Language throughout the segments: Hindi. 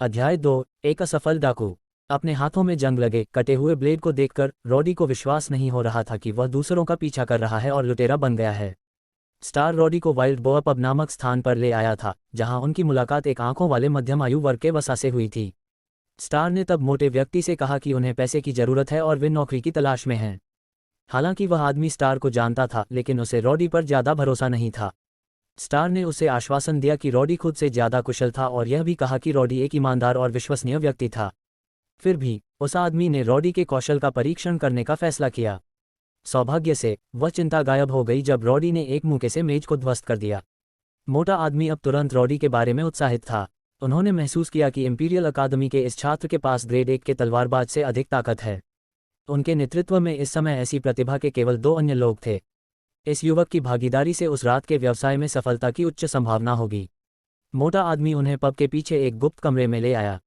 अध्याय 2। एक असफल डाकू। अपने हाथों में जंग लगे कटे हुए ब्लेड को देखकर रॉडी को विश्वास नहीं हो रहा था कि वह दूसरों का पीछा कर रहा है और लुटेरा बन गया है। स्टार रॉडी को वाइल्ड बोअ पब नामक स्थान पर ले आया था, जहां उनकी मुलाकात एक आंखों वाले मध्यम आयु वर्ग के वसा से हुई थी। स्टार ने तब मोटे व्यक्ति से कहा कि उन्हें पैसे की जरूरत है और वे नौकरी की तलाश में हैं। हालांकि वह आदमी स्टार को जानता था, लेकिन उसे रॉडी पर ज्यादा भरोसा नहीं था। स्टार ने उसे आश्वासन दिया कि रॉडी खुद से ज्यादा कुशल था और यह भी कहा कि रॉडी एक ईमानदार और विश्वसनीय व्यक्ति था। फिर भी उस आदमी ने रॉडी के कौशल का परीक्षण करने का फैसला किया। सौभाग्य से वह चिंता गायब हो गई जब रॉडी ने एक मुक्के से मेज को ध्वस्त कर दिया। मोटा आदमी अब तुरंत रॉडी के बारे में उत्साहित था। उन्होंने महसूस किया कि इंपीरियल अकादमी के इस छात्र के पास ग्रेड 1 के तलवारबाज से अधिक ताकत है। उनके नेतृत्व में इस समय ऐसी प्रतिभा के केवल 2 अन्य लोग थे। इस युवक की भागीदारी से उस रात के व्यवसाय में सफलता की उच्च संभावना होगी। मोटा आदमी उन्हें पब के पीछे एक गुप्त कमरे में ले आया।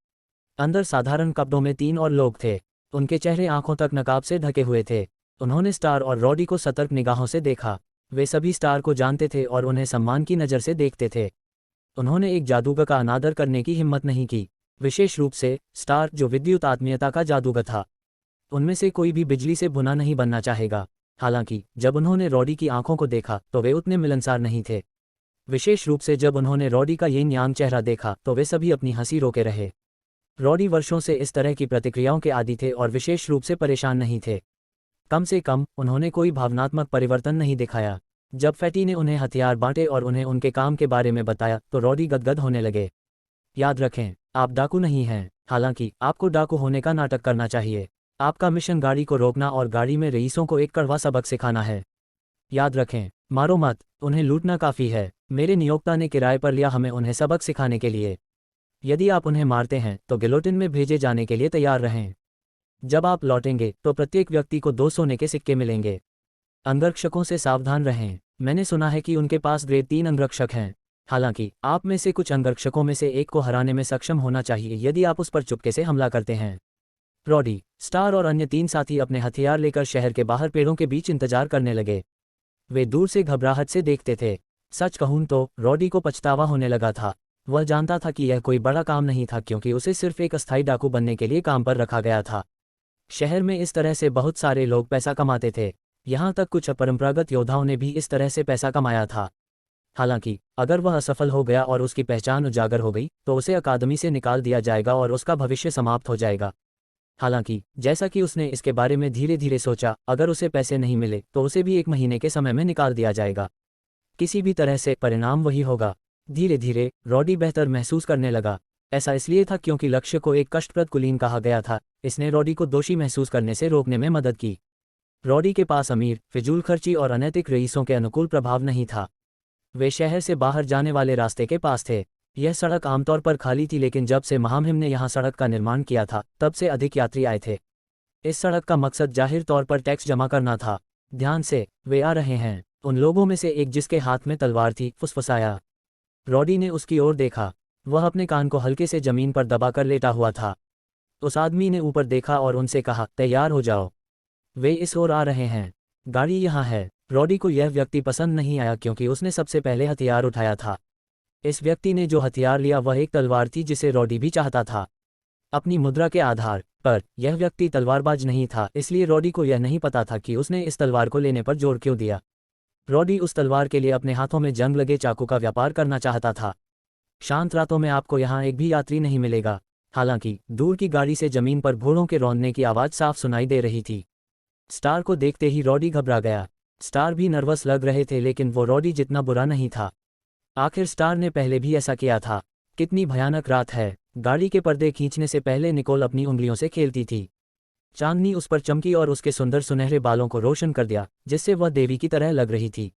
अंदर साधारण कपड़ों में 3 और लोग थे। उनके चेहरे आंखों तक नकाब से ढके हुए थे। उन्होंने स्टार और रॉडी को सतर्क निगाहों से देखा। वे सभी स्टार को जानते थे और उन्हें सम्मान की नज़र से देखते थे। उन्होंने एक जादूगर का अनादर करने की हिम्मत नहीं की, विशेष रूप से स्टार जो विद्युत आत्मीयता का जादूगर था। उनमें से कोई भी बिजली से भुना नहीं बनना चाहेगा। हालांकि जब उन्होंने रॉडी की आंखों को देखा तो वे उतने मिलनसार नहीं थे। विशेष रूप से जब उन्होंने रॉडी का यिन यांग चेहरा देखा तो वे सभी अपनी हंसी रोके रहे। रॉडी वर्षों से इस तरह की प्रतिक्रियाओं के आदी थे और विशेष रूप से परेशान नहीं थे। कम से कम उन्होंने कोई भावनात्मक परिवर्तन नहीं दिखाया। जब फैटी ने उन्हें हथियार बांटे और उन्हें उनके काम के बारे में बताया तो रॉडी गदगद होने लगे। याद रखें, आप डाकू नहीं हैं। हालांकि आपको डाकू होने का नाटक करना चाहिए। आपका मिशन गाड़ी को रोकना और गाड़ी में रईसों को एक कड़वा सबक सिखाना है। याद रखें, मारो मत, उन्हें लूटना काफ़ी है। मेरे नियोक्ता ने किराए पर लिया हमें उन्हें सबक सिखाने के लिए। यदि आप उन्हें मारते हैं तो गिलोटिन में भेजे जाने के लिए तैयार रहें। जब आप लौटेंगे तो प्रत्येक व्यक्ति को 2 सोने के सिक्के मिलेंगे। अंगरक्षकों से सावधान रहें। मैंने सुना है कि उनके पास ग्रेड 3 अंगरक्षक हैं। हालांकि आप में से कुछ अंगरक्षकों में से एक को हराने में सक्षम होना चाहिए यदि आप उस पर चुपके से हमला करते हैं। रॉडी, स्टार और अन्य 3 साथी अपने हथियार लेकर शहर के बाहर पेड़ों के बीच इंतजार करने लगे। वे दूर से घबराहट से देखते थे। सच कहूं तो रॉडी को पछतावा होने लगा था। वह जानता था कि यह कोई बड़ा काम नहीं था, क्योंकि उसे सिर्फ एक अस्थायी डाकू बनने के लिए काम पर रखा गया था। शहर में इस तरह से बहुत सारे लोग पैसा कमाते थे। यहाँ तक कुछ अपरंपरागत योद्धाओं ने भी इस तरह से पैसा कमाया था। हालांकि अगर वह असफल हो गया और उसकी पहचान उजागर हो गई तो उसे अकादमी से निकाल दिया जाएगा और उसका भविष्य समाप्त हो जाएगा। हालांकि जैसा कि उसने इसके बारे में धीरे धीरे सोचा, अगर उसे पैसे नहीं मिले तो उसे भी 1 महीने के समय में निकाल दिया जाएगा। किसी भी तरह से परिणाम वही होगा। धीरे धीरे रॉडी बेहतर महसूस करने लगा। ऐसा इसलिए था क्योंकि लक्ष्य को एक कष्टप्रद कुलीन कहा गया था। इसने रॉडी को दोषी महसूस करने से रोकने में मदद की। रॉडी के पास अमीर, फिजूल खर्ची और अनैतिक रईसों के अनुकूल प्रभाव नहीं था। वे शहर से बाहर जाने वाले रास्ते के पास थे। यह सड़क आमतौर पर खाली थी, लेकिन जब से महामहिम ने यहाँ सड़क का निर्माण किया था तब से अधिक यात्री आए थे। इस सड़क का मकसद जाहिर तौर पर टैक्स जमा करना था। ध्यान से, वे आ रहे हैं। उन लोगों में से एक जिसके हाथ में तलवार थी फुसफुसाया। रॉडी ने उसकी ओर देखा। वह अपने कान को हल्के से जमीन पर दबाकर लेटा हुआ था। उस आदमी ने ऊपर देखा और उनसे कहा, तैयार हो जाओ, वे इस ओर आ रहे हैं। गाड़ी यहाँ है। रॉडी को यह व्यक्ति पसंद नहीं आया क्योंकि उसने सबसे पहले हथियार उठाया था। इस व्यक्ति ने जो हथियार लिया वह एक तलवार थी जिसे रॉडी भी चाहता था। अपनी मुद्रा के आधार पर यह व्यक्ति तलवारबाज नहीं था, इसलिए रॉडी को यह नहीं पता था कि उसने इस तलवार को लेने पर जोर क्यों दिया। रॉडी उस तलवार के लिए अपने हाथों में जंग लगे चाकू का व्यापार करना चाहता था। शांत रातों में आपको यहाँ एक भी यात्री नहीं मिलेगा। हालांकि दूर की गाड़ी से जमीन पर घोड़ों के रौंदने की आवाज़ साफ सुनाई दे रही थी। स्टार को देखते ही रॉडी घबरा गया। स्टार भी नर्वस लग रहे थे, लेकिन वो रॉडी जितना बुरा नहीं था। आखिर स्टार ने पहले भी ऐसा किया था। कितनी भयानक रात है। गाड़ी के पर्दे खींचने से पहले निकोल अपनी उंगलियों से खेलती थी। चांदनी उस पर चमकी और उसके सुंदर सुनहरे बालों को रोशन कर दिया, जिससे वह देवी की तरह लग रही थी।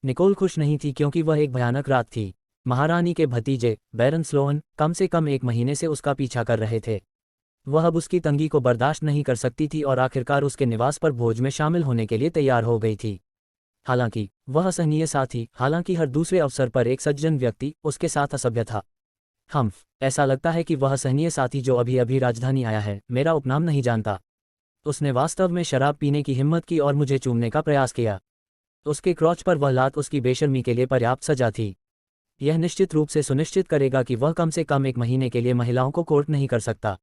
निकोल खुश नहीं थी क्योंकि वह एक भयानक रात थी। महारानी के भतीजे बैरन स्लोअन कम से कम 1 महीने से उसका पीछा कर रहे थे। वह अब उसकी तंगी को बर्दाश्त नहीं कर सकती थी और आखिरकार उसके निवास पर भोज में शामिल होने के लिए तैयार हो गई थी। हालांकि वह असहनीय साथी, हालांकि हर दूसरे अवसर पर एक सज्जन व्यक्ति उसके साथ असभ्य था। ऐसा लगता है कि वह असहनीय साथी जो अभी अभी राजधानी आया है मेरा उपनाम नहीं जानता। उसने वास्तव में शराब पीने की हिम्मत की और मुझे चूमने का प्रयास किया। उसके क्रॉच पर वह लात उसकी बेशर्मी के लिए पर्याप्त सजा थी। यह निश्चित रूप से सुनिश्चित करेगा कि वह कम से कम 1 महीने के लिए महिलाओं को कोर्ट नहीं कर सकता।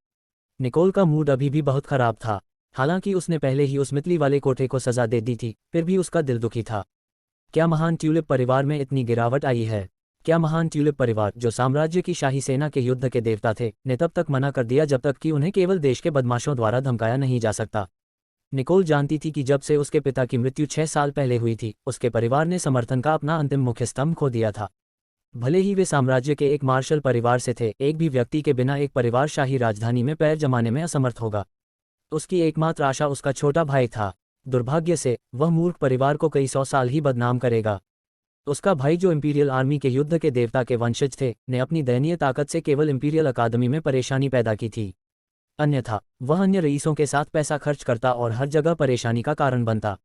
निकोल का मूड अभी भी बहुत खराब था। हालांकि उसने पहले ही उस मितली वाले कोठे को सजा दे दी थी, फिर भी उसका दिल दुखी था। क्या महान ट्यूलिप परिवार में इतनी गिरावट आई है? क्या महान ट्यूलिप परिवार, जो साम्राज्य की शाही सेना के युद्ध के देवता थे, ने तब तक मना कर दिया जब तक कि उन्हें केवल देश के बदमाशों द्वारा धमकाया नहीं जा सकता। निकोल जानती थी कि जब से उसके पिता की मृत्यु 6 साल पहले हुई थी, उसके परिवार ने समर्थन का अपना अंतिम मुख्य स्तंभ खो दिया था। भले ही वे साम्राज्य के एक मार्शल परिवार से थे, एक भी व्यक्ति के बिना एक परिवार शाही राजधानी में पैर जमाने में असमर्थ होगा। उसकी एकमात्र आशा उसका छोटा भाई था। दुर्भाग्य से वह मूर्ख परिवार को कई 100 साल ही बदनाम करेगा। उसका भाई, जो इंपीरियल आर्मी के युद्ध के देवता के वंशज थे, ने अपनी दयनीय ताकत से केवल इंपीरियल अकादमी में परेशानी पैदा की थी। अन्यथा वह अन्य रईसों के साथ पैसा खर्च करता और हर जगह परेशानी का कारण बनता।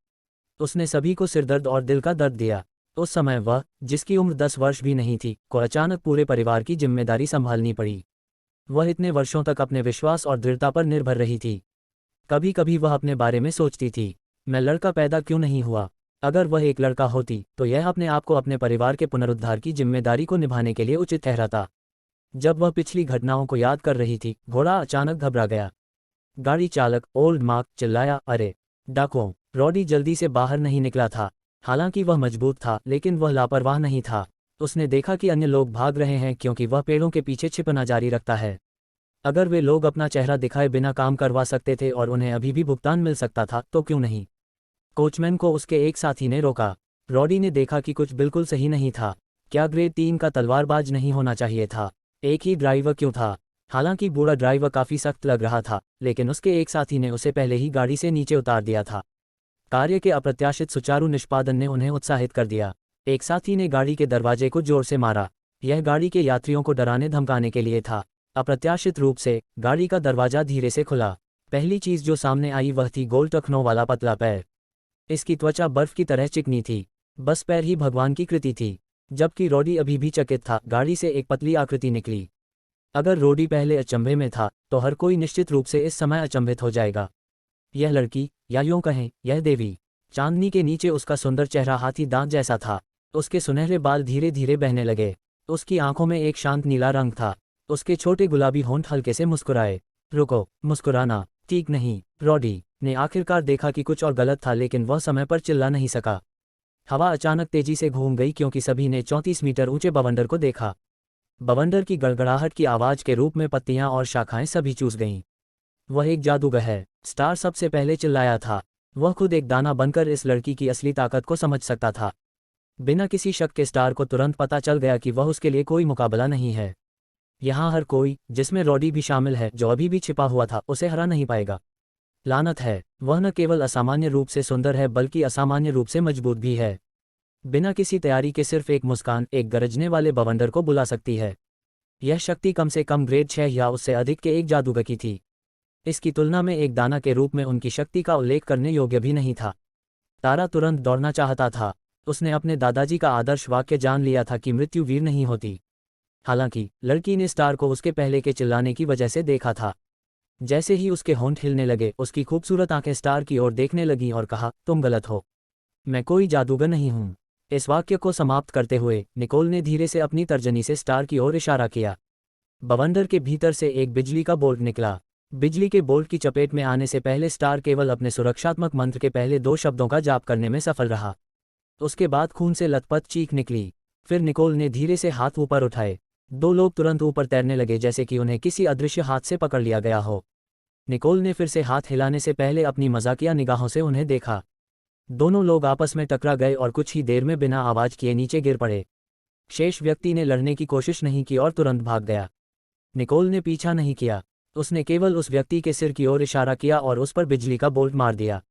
उसने सभी को सिरदर्द और दिल का दर्द दिया। उस समय वह, जिसकी उम्र 10 वर्ष भी नहीं थी, को अचानक पूरे परिवार की जिम्मेदारी संभालनी पड़ी। वह इतने वर्षों तक अपने विश्वास और दृढ़ता पर निर्भर रही थी। कभी कभी वह अपने बारे में सोचती थी, मैं लड़का पैदा क्यों नहीं हुआ? अगर वह एक लड़का होती तो यह अपने आप को अपने परिवार के पुनरुद्धार की जिम्मेदारी को निभाने के लिए उचित ठहराता। जब वह पिछली घटनाओं को याद कर रही थी, घोड़ा अचानक घबरा गया। गाड़ी चालक ओल्ड मार्क चिल्लाया, अरे डाकुओं! रॉडी जल्दी से बाहर नहीं निकला था। हालांकि वह मजबूत था, लेकिन वह लापरवाह नहीं था। उसने देखा कि अन्य लोग भाग रहे हैं क्योंकि वह पेड़ों के पीछे छिपना जारी रखता है। अगर वे लोग अपना चेहरा दिखाए बिना काम करवा सकते थे और उन्हें अभी भी भुगतान मिल सकता था, तो क्यों नहीं? कोचमैन को उसके एक साथी ने रोका। रॉडी ने देखा कि कुछ बिल्कुल सही नहीं था। क्या ग्रेड 3 का तलवारबाज नहीं होना चाहिए था? एक ही ड्राइवर क्यों था? हालांकि बूढ़ा ड्राइवर काफी सख्त लग रहा था, लेकिन उसके एक साथी ने उसे पहले ही गाड़ी से नीचे उतार दिया था। कार्य के अप्रत्याशित सुचारू निष्पादन ने उन्हें उत्साहित कर दिया। एक साथी ने गाड़ी के दरवाजे को जोर से मारा। यह गाड़ी के यात्रियों को डराने धमकाने के लिए था। अप्रत्याशित रूप से गाड़ी का दरवाजा धीरे से खुला। पहली चीज जो सामने आई वह थी गोल टखनों वाला पतला पैर। इसकी त्वचा बर्फ की तरह चिकनी थी। बस पैर ही भगवान की कृति थी। जबकि रॉडी अभी भी चकित था, गाड़ी से एक पतली आकृति निकली। अगर रॉडी पहले अचंभे में था, तो हर कोई निश्चित रूप से इस समय अचंभित हो जाएगा। यह लड़की, या यूं कहें यह देवी। चांदनी के नीचे उसका सुंदर चेहरा हाथी दांत जैसा था। उसके सुनहरे बाल धीरे धीरे बहने लगे। उसकी आंखों में एक शांत नीला रंग था। उसके छोटे गुलाबी होंठ हल्के से मुस्कुराए। रुको, मुस्कुराना ठीक नहीं। रॉडी ने आखिरकार देखा कि कुछ और गलत था, लेकिन वह समय पर चिल्ला नहीं सका। हवा अचानक तेजी से घूम गई क्योंकि सभी ने 34 मीटर ऊंचे बवंडर को देखा। बवंडर की गड़गड़ाहट की आवाज के रूप में पत्तियां और शाखाएं सभी चूस गईं। वह एक जादूगर है, स्टार सबसे पहले चिल्लाया था। वह खुद एक दाना बनकर इस लड़की की असली ताकत को समझ सकता था। बिना किसी शक के स्टार को तुरंत पता चल गया कि वह उसके लिए कोई मुकाबला नहीं है। यहाँ हर कोई, जिसमें रॉडी भी शामिल है जो अभी भी छिपा हुआ था, उसे हरा नहीं पाएगा। लानत है, वह न केवल असामान्य रूप से सुंदर है बल्कि असामान्य रूप से मजबूत भी है। बिना किसी तैयारी के सिर्फ एक मुस्कान एक गरजने वाले बवंडर को बुला सकती है। यह शक्ति कम से कम ग्रेड 6 या उससे अधिक के एक जादूगर की थी। इसकी तुलना में एक दाना के रूप में उनकी शक्ति का उल्लेख करने योग्य भी नहीं था। तारा तुरंत दौड़ना चाहता था। उसने अपने दादाजी का आदर्श वाक्य जान लिया था कि मृत्यु वीर नहीं होती। हालांकि लड़की ने स्टार को उसके पहले के चिल्लाने की वजह से देखा था। जैसे ही उसके होंठ हिलने लगे, उसकी खूबसूरत आंखें स्टार की ओर देखने लगीं और कहा, तुम गलत हो। मैं कोई जादूगर नहीं हूं। इस वाक्य को समाप्त करते हुए निकोल ने धीरे से अपनी तर्जनी से स्टार की ओर इशारा किया। बवंडर के भीतर से एक बिजली का बोल्ट निकला। बिजली के बोल्ट की चपेट में आने से पहले स्टार केवल अपने सुरक्षात्मक मंत्र के पहले 2 शब्दों का जाप करने में सफल रहा। उसके बाद खून से लथपथ चीख निकली। फिर निकोल ने धीरे से हाथ ऊपर उठाए। 2 लोग तुरंत ऊपर तैरने लगे, जैसे कि उन्हें किसी अदृश्य हाथ से पकड़ लिया गया हो। निकोल ने फिर से हाथ हिलाने से पहले अपनी मजाकिया निगाहों से उन्हें देखा। दोनों लोग आपस में टकरा गए और कुछ ही देर में बिना आवाज किए नीचे गिर पड़े। शेष व्यक्ति ने लड़ने की कोशिश नहीं की और तुरंत भाग गया। निकोल ने पीछा नहीं किया। उसने केवल उस व्यक्ति के सिर की ओर इशारा किया और उस पर बिजली का बोल्ट मार दिया।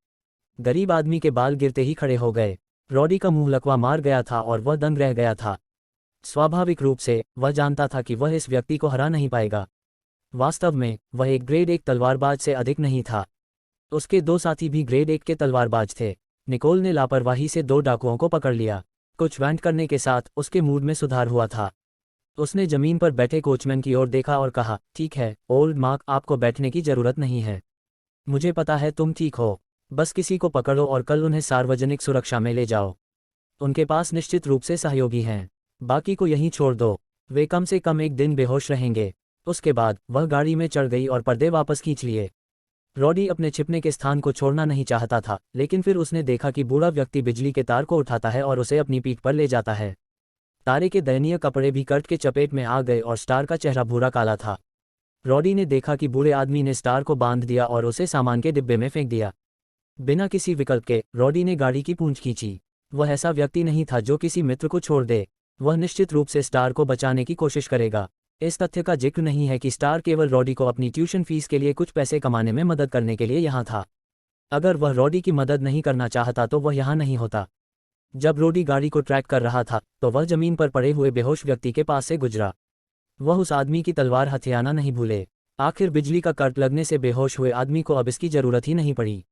गरीब आदमी के बाल गिरते ही खड़े हो गए। रॉडी का मुंह लकवा मार गया था और वह दंग रह गया था। स्वाभाविक रूप से वह जानता था कि वह इस व्यक्ति को हरा नहीं पाएगा। वास्तव में वह एक ग्रेड 1 तलवारबाज से अधिक नहीं था। उसके 2 साथी भी ग्रेड 1 के तलवारबाज थे। निकोल ने लापरवाही से 2 डाकुओं को पकड़ लिया। कुछ वेंट करने के साथ उसके मूड में सुधार हुआ था। उसने जमीन पर बैठे कोचमैन की ओर देखा और कहा, ठीक है ओल्ड मार्क, आपको बैठने की जरूरत नहीं है। मुझे पता है तुम ठीक हो। बस किसी को पकड़ो और कल उन्हें सार्वजनिक सुरक्षा में ले जाओ। उनके पास निश्चित रूप से सहयोगी हैं। बाकी को यहीं छोड़ दो, वे कम से कम एक दिन बेहोश रहेंगे। उसके बाद वह गाड़ी में चढ़ गई और पर्दे वापस खींच लिए। रॉडी अपने छिपने के स्थान को छोड़ना नहीं चाहता था, लेकिन फिर उसने देखा कि बूढ़ा व्यक्ति बिजली के तार को उठाता है और उसे अपनी पीठ पर ले जाता है। तारे के दयनीय कपड़े भी कर्ट के चपेट में आ गए और स्टार का चेहरा भूरा काला था। रॉडी ने देखा कि बूढ़े आदमी ने स्टार को बांध दिया और उसे सामान के डिब्बे में फेंक दिया। बिना किसी विकल्प के रॉडी ने गाड़ी की पूंछ खींची। वह ऐसा व्यक्ति नहीं था जो किसी मित्र को छोड़ दे। वह निश्चित रूप से स्टार को बचाने की कोशिश करेगा। इस तथ्य का जिक्र नहीं है कि स्टार केवल रॉडी को अपनी ट्यूशन फीस के लिए कुछ पैसे कमाने में मदद करने के लिए यहाँ था। अगर वह रॉडी की मदद नहीं करना चाहता तो वह यहाँ नहीं होता। जब रॉडी गाड़ी को ट्रैक कर रहा था तो वह जमीन पर पड़े हुए बेहोश व्यक्ति के पास से गुजरा। वह उस आदमी की तलवार हथियाना नहीं भूले। आखिर बिजली का कट लगने से बेहोश हुए आदमी को अब इसकी जरूरत ही नहीं पड़ी।